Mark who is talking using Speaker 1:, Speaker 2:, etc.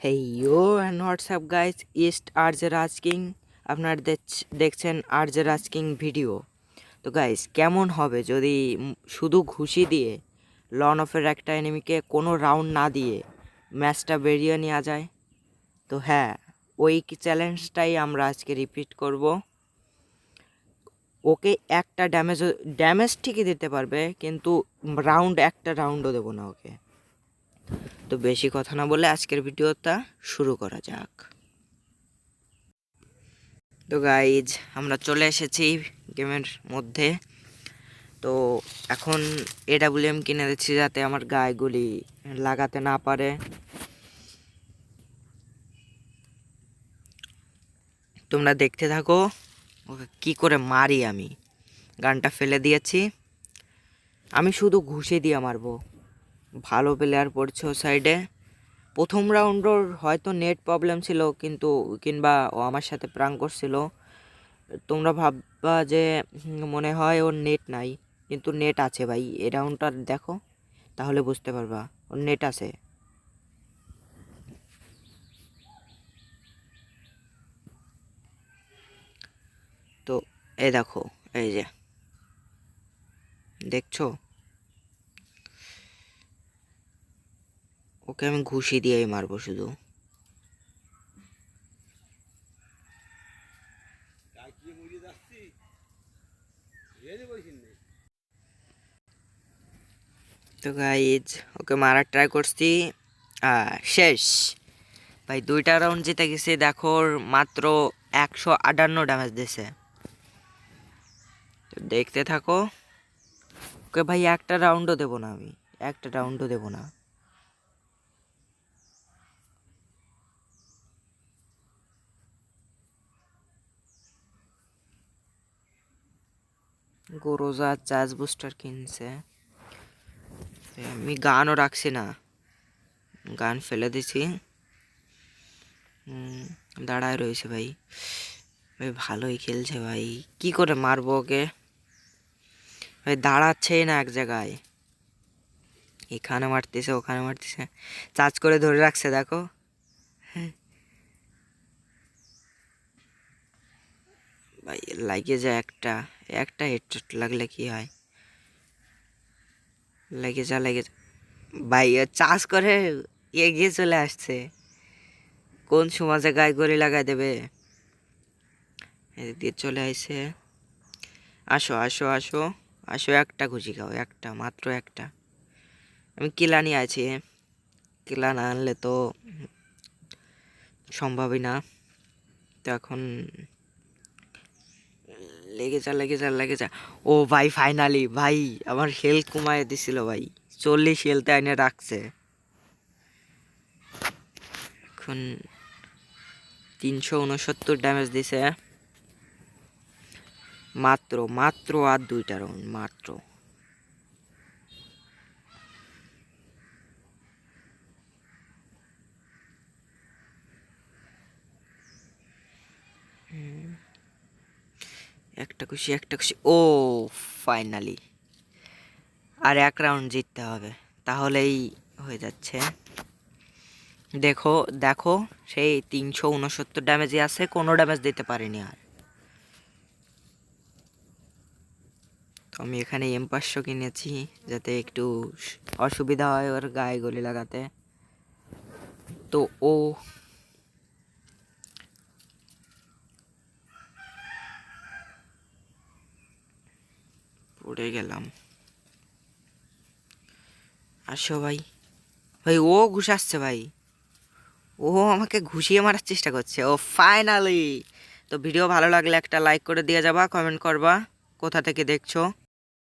Speaker 1: Hey you and WhatsApp guys ইস্ট RJ Raj King. আপনারা দেখছেন আরজে রাজ কিং ভিডিও। তো গাইজ কেমন হবে যদি শুধু ঘুষি দিয়ে লন অফের একটা এনিমিকে কোনো রাউন্ড না দিয়ে ম্যাচটা বেরিয়ে নেওয়া যায়? তো হ্যাঁ, ওই চ্যালেঞ্জটাই আমরা আজকে রিপিট করব। ওকে একটা ড্যামেজ ঠিকই দিতে পারবে, কিন্তু একটা রাউন্ডও দেবো না ওকে। তো বেশি কথা না বলে আজকের ভিডিওটা শুরু করা যাক। তো গাইজ আমরা চলে এসেছি গেমের মধ্যে। তো এখন AWM কিনে দিচ্ছি যাতে আমার গায়েগুলি লাগাতে না পারে। তোমরা দেখতে থাকো ওকে কি করে মারি। আমি গানটা ফেলে দিয়েছি, আমি শুধু ঘুষি দিয়ে মারবো। ভালো প্লেয়ার পড়ছে ও সাইডে। প্রথম রাউন্ডের হয়তো নেট প্রবলেম ছিল, কিন্তু কিংবা ও আমার সাথে প্রাঙ্ক করছিল। তোমরা ভাববা যে মনে হয় ওর নেট নাই, কিন্তু নেট আছে ভাই। এই রাউন্ডটা দেখো তাহলে বুঝতে পারবা ওর নেট আছে। তো এই দেখো, এই যে দেখছো, ওকে আমি ঘুষি দিয়েই মারবো শুধু। তো গাইজ ওকে মারার ট্রাই করছি, শেষ ভাই। 2টা রাউন্ড জিতে গেছি। দেখো ওর মাত্র 158 ড্যামেজ দিছে। তো দেখতে থাকো ওকে ভাই, একটা রাউন্ডও দেবো না আমি, একটা রাউন্ডও দেবো না। গোরোজা চার্জ বুস্টার কিনছে, আমি গানও রাখছি না, গান ফেলে দিছি। দাঁড়ায় রয়েছে ভাই। ভাই ভালোই খেলছে ভাই, কি করে মারবো ওকে ভাই? দাঁড়াচ্ছেই না এক জায়গায়, এখানে মারতেছে ওখানে মারতেছে, চার্জ করে ধরে রাখছে দেখো। ভাই লাগে যায় একটা একটা হেডশট লাগলে কি হয়? লেগে যা ভাই, চার্জ করে এগিয়ে চলে আসছে। কোন সমাজে গায়ে গড়ি লাগাই দেবে? এদিক দিয়ে চলে আসছে। আসো আসো আসো আসো, একটা ঘুষি খাও, একটা মাত্র একটা। আমি কিলা নিয়ে আছি, কিলা না আনলে তো সম্ভবই না। তো এখন লেগে যা। ও ভাই ফাইনালি ভাই, আমার হেলথ কমায় দিছিল ভাই, 40 হেলথে এনে রাখছে। এখন 369 ড্যামেজ দিছে। মাত্র মাত্র আর 2টা রাউন্ড মাত্র। একটা খুশি ও ফাইনালি। আর এক রাউন্ড জিততে হবে, তাহলেই হয়ে যাচ্ছে। দেখো দেখো, সেই 369 ড্যামেজই আছে, কোনো ড্যামেজ দিতে পারিনি আর। তো আমি এখানে M500 কিনেছি যাতে একটু অসুবিধা হয় ওর গায়ে গলি লাগাতে। তো ও পড়ে গেলাম। আসো ভাই, ভাই ও ঘুষাচ্ছে ভাই, ও আমাকে ঘুষিয়ে মারার চেষ্টা করছে। ও ফাইনালি। তো ভিডিও ভালো লাগলে একটা লাইক করে দিয়ে যাবা, কমেন্ট করবা কোথা থেকে দেখছো।